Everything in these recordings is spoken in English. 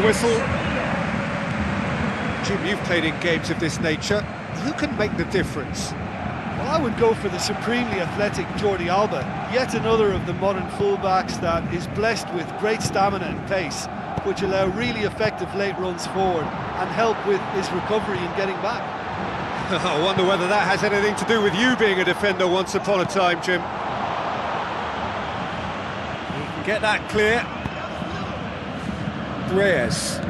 whistle. Jim, you've played in games of this nature. Who can make the difference? Well, I would go for the supremely athletic Jordi Alba, yet another of the modern fullbacks that is blessed with great stamina and pace, which allow really effective late runs forward and help with his recovery and getting back. I wonder whether that has anything to do with you being a defender once upon a time, Jim. He can get that clear. Reyes.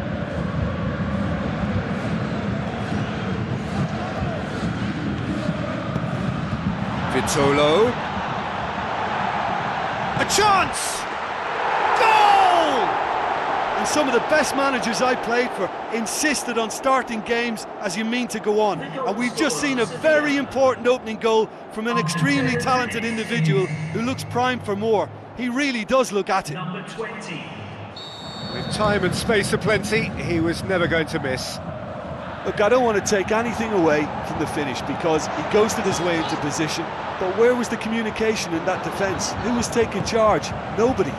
Vitolo. A chance! Goal! And some of the best managers I played for insisted on starting games as you mean to go on. And we've just seen a very important opening goal from an extremely talented individual who looks primed for more. He really does look at it. Number 20. With time and space aplenty, he was never going to miss. Look, I don't want to take anything away from the finish because he ghosted his way into position, but where was the communication in that defence? Who was taking charge? Nobody.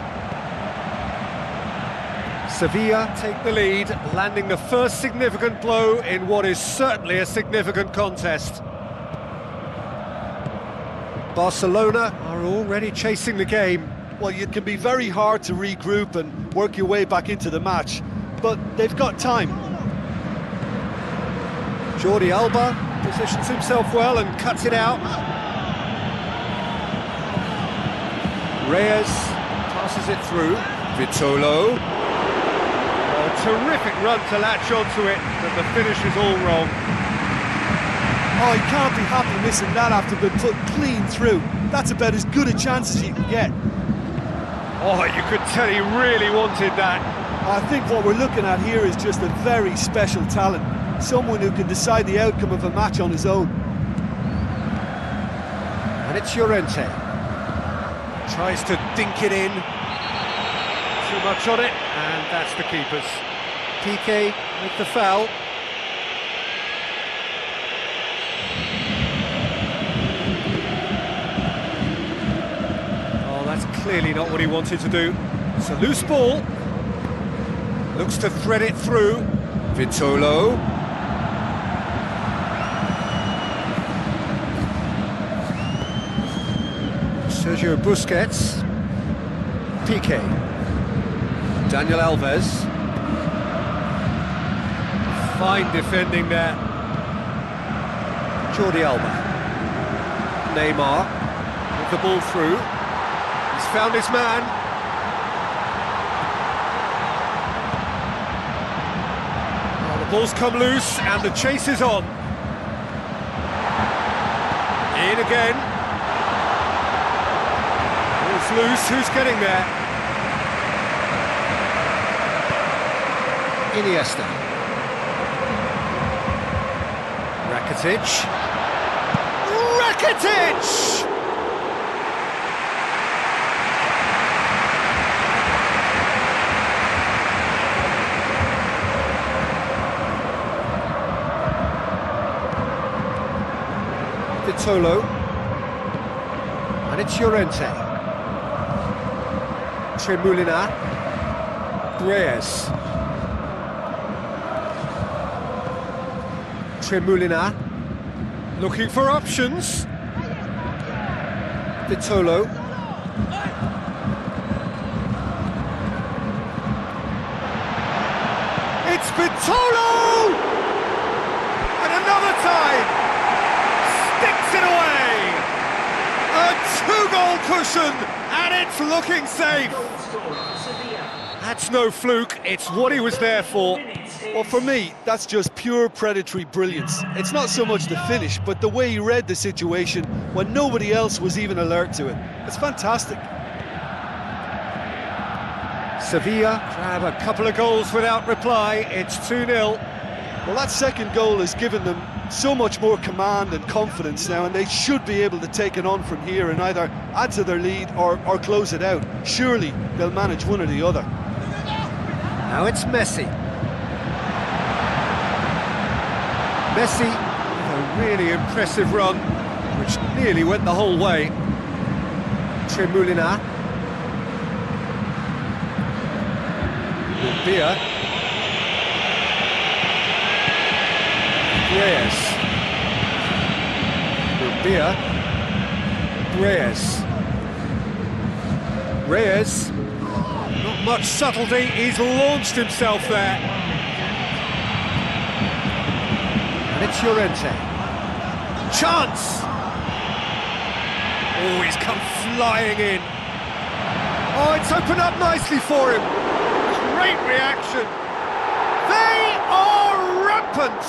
Sevilla take the lead, landing the first significant blow in what is certainly a significant contest. Barcelona are already chasing the game. Well, it can be very hard to regroup and work your way back into the match, but they've got time. Jordi Alba positions himself well and cuts it out. Reyes passes it through. Vitolo. A terrific run to latch onto it, but the finish is all wrong. Oh, he can't be happy missing that after being put clean through. That's about as good a chance as you can get. Oh, you could tell he really wanted that. I think what we're looking at here is just a very special talent. Someone who can decide the outcome of a match on his own. And it's Llorente. Tries to dink it in. Too much on it, and that's the keeper's. Piqué with the foul. Oh, that's clearly not what he wanted to do. It's a loose ball. Looks to thread it through. Vitolo. Sergio Busquets. Piqué. Daniel Alves. Fine defending there. Jordi Alba. Neymar with the ball through. He's found his man. Oh, the ball's come loose and the chase is on. In again. Ball's loose, who's getting there? Iniesta. Rakitic. Rakitic! Vitolo. And it's Llorente. Tremolina. Reyes. Tremolina, looking for options. Vitolo. It's Vitolo! And another time! Sticks it away! A two-goal cushion, and it's looking safe! That's no fluke, it's what he was there for. Well, for me, that's just pure predatory brilliance. It's not so much the finish, but the way he read the situation when nobody else was even alert to it. It's fantastic. Sevilla grab a couple of goals without reply. It's 2-0. Well, that second goal has given them so much more command and confidence now, and they should be able to take it on from here and either add to their lead or close it out. Surely they'll manage one or the other. Now it's Messi. Messi with a really impressive run, which nearly went the whole way. Tremolina. Beer. Reyes. Rubia. Reyes. Reyes. Not much subtlety, he's launched himself there. And it's Llorente. Chance! Oh, he's come flying in. Oh, it's opened up nicely for him. Great reaction. They are rampant.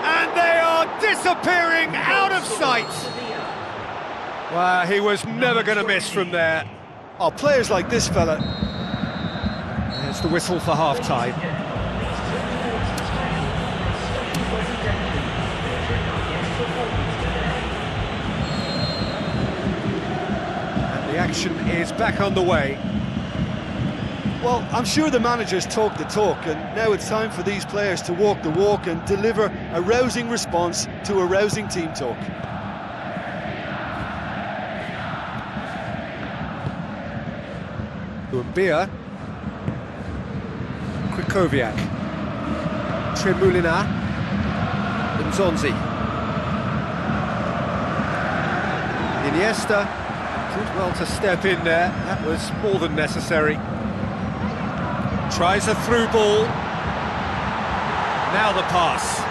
And they are disappearing out of sight. Well, he was never going to miss from there. Oh, players like this fella. There's the whistle for half-time. And the action is back underway. Well, I'm sure the managers talk the talk, and now it's time for these players to walk the walk and deliver a rousing response to a rousing team talk. Lumbia. Krikoviak. Tremulina. Nzonzi. Iniesta did well to step in there. That was more than necessary. Tries a through ball. Now the pass.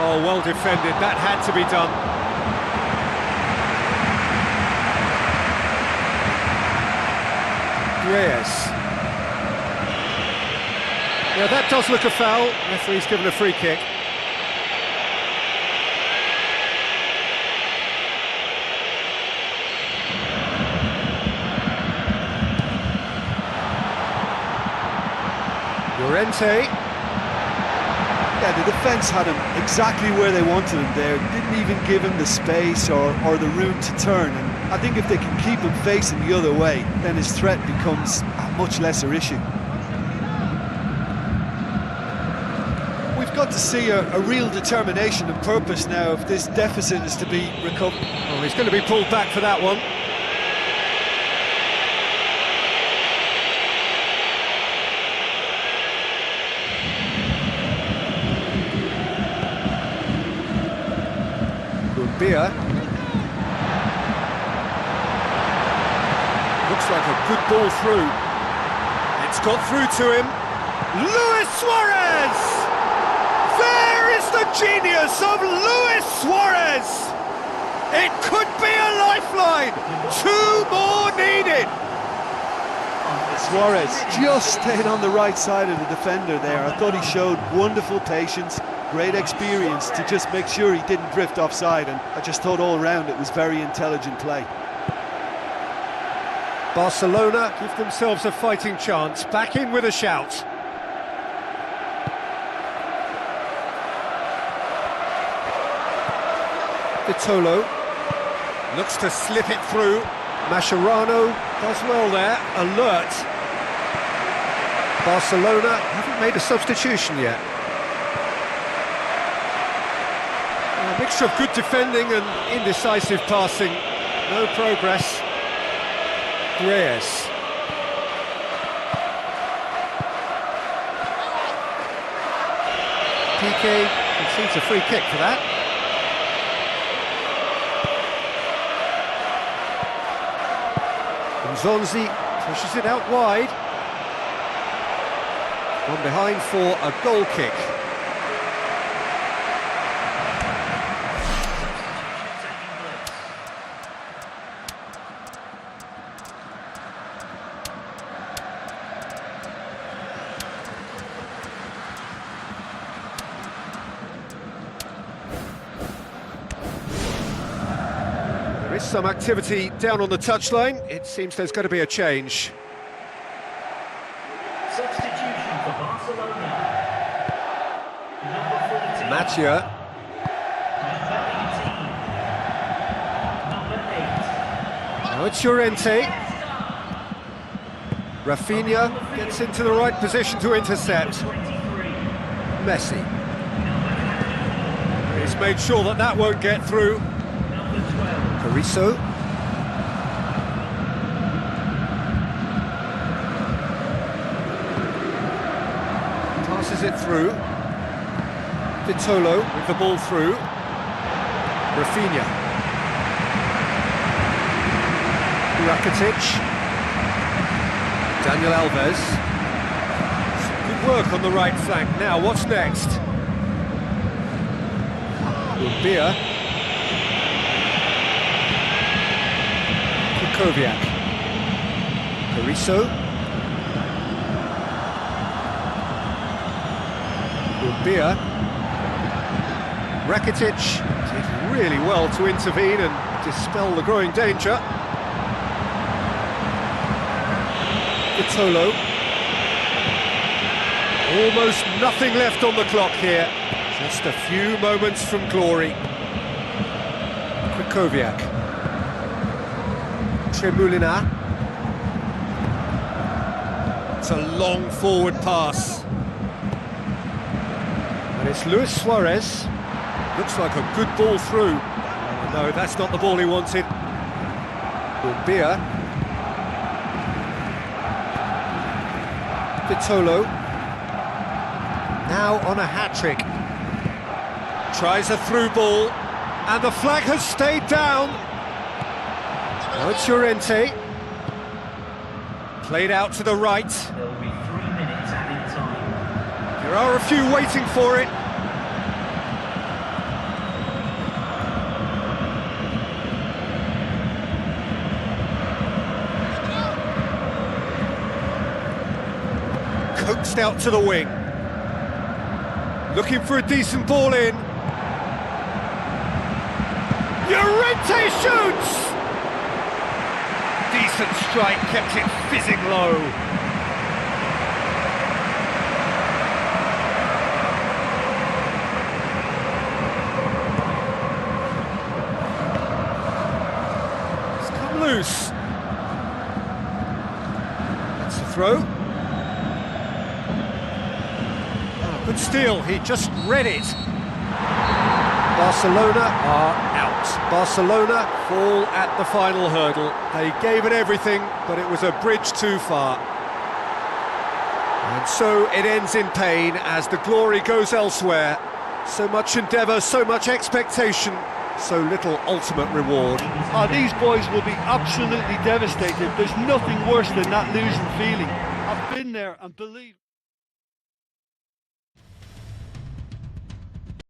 Oh, well defended. That had to be done. Reyes. Yeah, that does look a foul. Referee's given a free kick. Llorente. Yeah, the defence had him exactly where they wanted him there. Didn't even give him the space or the room to turn. And I think if they can keep him facing the other way, then his threat becomes a much lesser issue. We've got to see a real determination and purpose now if this deficit is to be recovered. Oh, he's going to be pulled back for that one. Beer. Looks like a good ball through. It's got through to him. Luis Suarez! There is the genius of Luis Suarez! It could be a lifeline. 2 more needed. Suarez just stayed on the right side of the defender there. I thought he showed wonderful patience, great experience to just make sure he didn't drift offside, and I just thought all round it was very intelligent play. Barcelona give themselves a fighting chance, back in with a shout. Vitolo looks to slip it through. Mascherano does well there, alert. Barcelona haven't made a substitution yet. A mixture of good defending and indecisive passing. No progress. Reyes. Piqué concedes a free kick for that. Nzonzi pushes it out wide. One behind for a goal kick. There is some activity down on the touchline. It seems there's going to be a change. Substitution for Barcelona. Mathieu. Now it's Llorente. Rafinha gets into the right position to intercept. Messi. He's made sure that that won't get through. Carrizo. Passes it through. Vitolo with the ball through. Rafinha. Rakitic. Daniel Alves. Some good work on the right flank. Now, what's next? Umbia. Kukoviak. Carrizo. Umbia. Rakitic did really well to intervene and dispel the growing danger. Vitolo. Almost nothing left on the clock here. Just a few moments from glory. Kukoviak. Tremulina. It's a long forward pass. And it's Luis Suarez. Looks like a good ball through. Oh, no, that's not the ball he wanted. Umbia. Vitolo. Now on a hat-trick. Tries a through ball. And the flag has stayed down. Now it's Llorente. Played out to the right. There will be 3 minutes added time. There are a few waiting for it. Coaxed out to the wing. Looking for a decent ball in. Llorente shoots! Decent strike, kept it fizzing low. It's come loose. That's a throw. Oh, good steal, he just read it. Barcelona are out. Barcelona fall at the final hurdle. They gave it everything, but it was a bridge too far. And so it ends in pain as the glory goes elsewhere. So much endeavour, so much expectation, so little ultimate reward. Oh, these boys will be absolutely devastated. There's nothing worse than that losing feeling. I've been there and believe...